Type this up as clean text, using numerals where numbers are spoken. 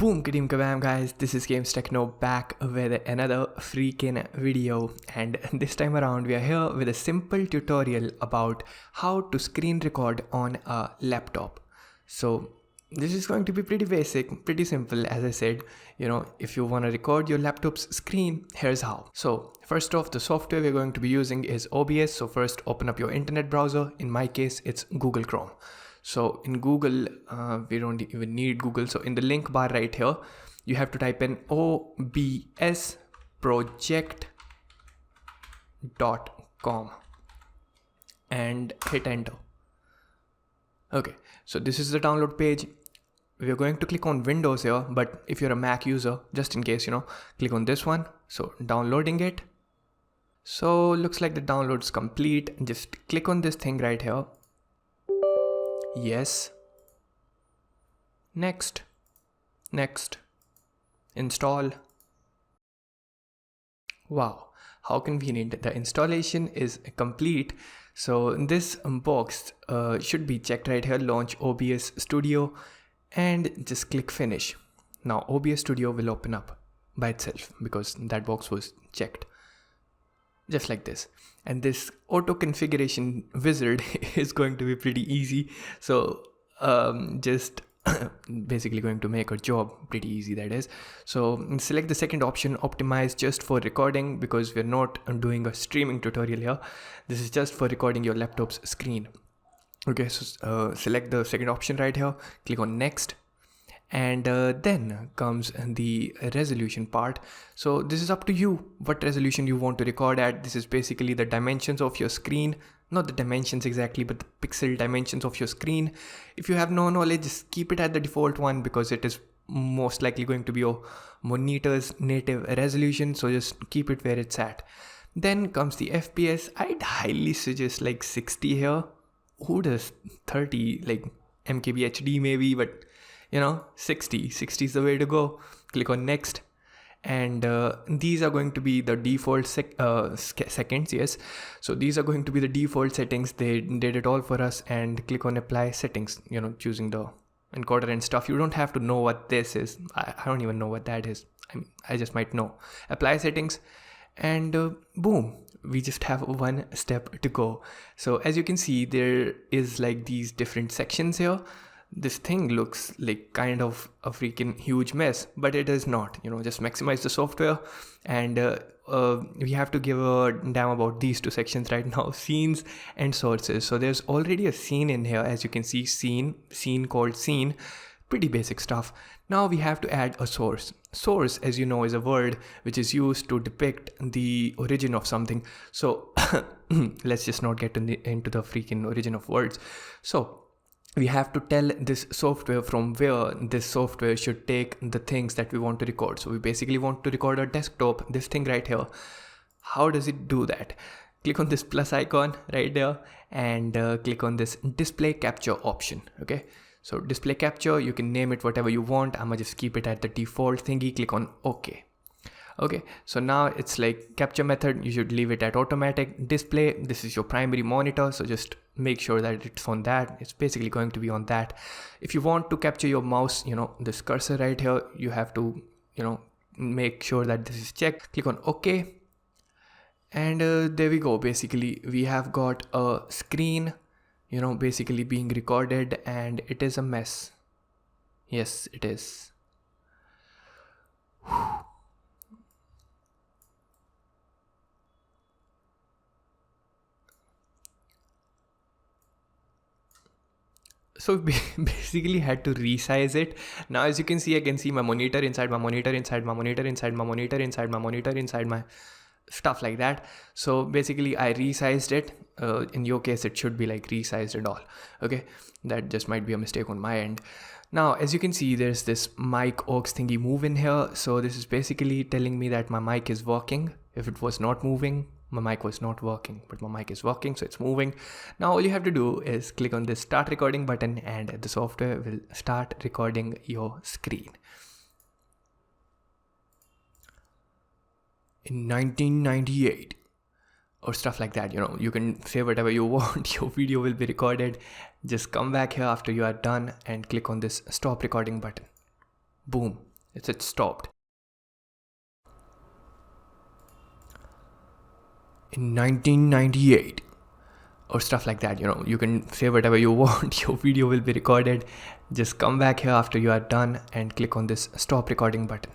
Boom kadeem kabam guys, this is Games Techno back with another freaking video, and this time around we are here with a simple tutorial about how to screen record on a laptop. So this is going to be pretty basic, pretty simple. As I said, if you want to record your laptop's screen, here's how. So first off, the software we're going to be using is OBS. So first open up your internet browser. In my case, it's Google Chrome. So in Google, we don't even need Google. So in the link bar right here, you have to type in obsproject.com and hit enter. Okay, so this is the download page. We're going to click on Windows here, but if you're a Mac user, just in case, click on this one. So downloading it. So looks like the download's complete. Just click on this thing right here. Yes. Next. Install. Wow, how convenient. The installation is complete. So this box should be checked right here. Launch OBS Studio and just click finish. Now OBS Studio will open up by itself because that box was checked. Just like this. And this auto configuration wizard is going to be pretty easy. So just basically going to make our job pretty easy, that is. So select the second option, optimize just for recording, because we're not doing a streaming tutorial here. This is just for recording your laptop's screen. Okay, so select the second option right here, click on next. And then comes the resolution part. So this is up to you what resolution you want to record at. This is basically the dimensions of your screen, not the dimensions exactly, but the pixel dimensions of your screen. If you have no knowledge, just keep it at the default one because it is most likely going to be your monitor's native resolution. So just keep it where it's at. Then comes the FPS. I'd highly suggest like 60 here. Who does 30, like MKB HD maybe, but 60 is the way to go. Click on next, and these are going to be the default seconds. Yes, so these are going to be the default settings. They did it all for us. And click on apply settings, choosing the encoder and stuff. You don't have to know what this is. I don't even know what that is. I just might know. Apply settings, and boom, we just have one step to go. So as you can see, there is like these different sections here. This thing looks like kind of a freaking huge mess, but it is not. Just maximize the software, and we have to give a damn about these two sections right now, scenes and sources. So there's already a scene in here. As you can see, scene called scene, pretty basic stuff. Now we have to add a source. Source, as you know, is a word which is used to depict the origin of something. So let's just not get into the freaking origin of words. So we have to tell this software from where this software should take the things that we want to record. So we basically want to record our desktop, this thing right here. How does it do that? Click on this plus icon right there, and click on this display capture option. Okay, so display capture, you can name it whatever you want. I'm gonna just keep it at the default thingy. Click on OK. Okay, so now it's like capture method. You should leave it at automatic. Display, this is your primary monitor, so just make sure that it's on that. It's basically going to be on that. If you want to capture your mouse, this cursor right here, you have to make sure that this is checked. Click on OK, and there we go. Basically we have got a screen basically being recorded, and it is a mess. Yes, it is. So basically had to resize it. Now as you can see, I can see my monitor inside my monitor, inside my monitor, inside my monitor, inside my monitor, inside my stuff like that. So basically I resized it. In your case it should be like resized and all. Okay, that just might be a mistake on my end. Now as you can see, there's this mic aux thingy move in here. So this is basically telling me that my mic is working. If it was not moving, my mic was not working, but my mic is working, so it's moving. Now all you have to do is click on this start recording button, and the software will start recording your screen. In 1998 or stuff like that, you can say whatever you want. Your video will be recorded. Just come back here after you are done and click on this stop recording button. Boom, it stopped. In 1998 or stuff like that, you can say whatever you want. Your video will be recorded. Just come back here after you are done and click on this stop recording button.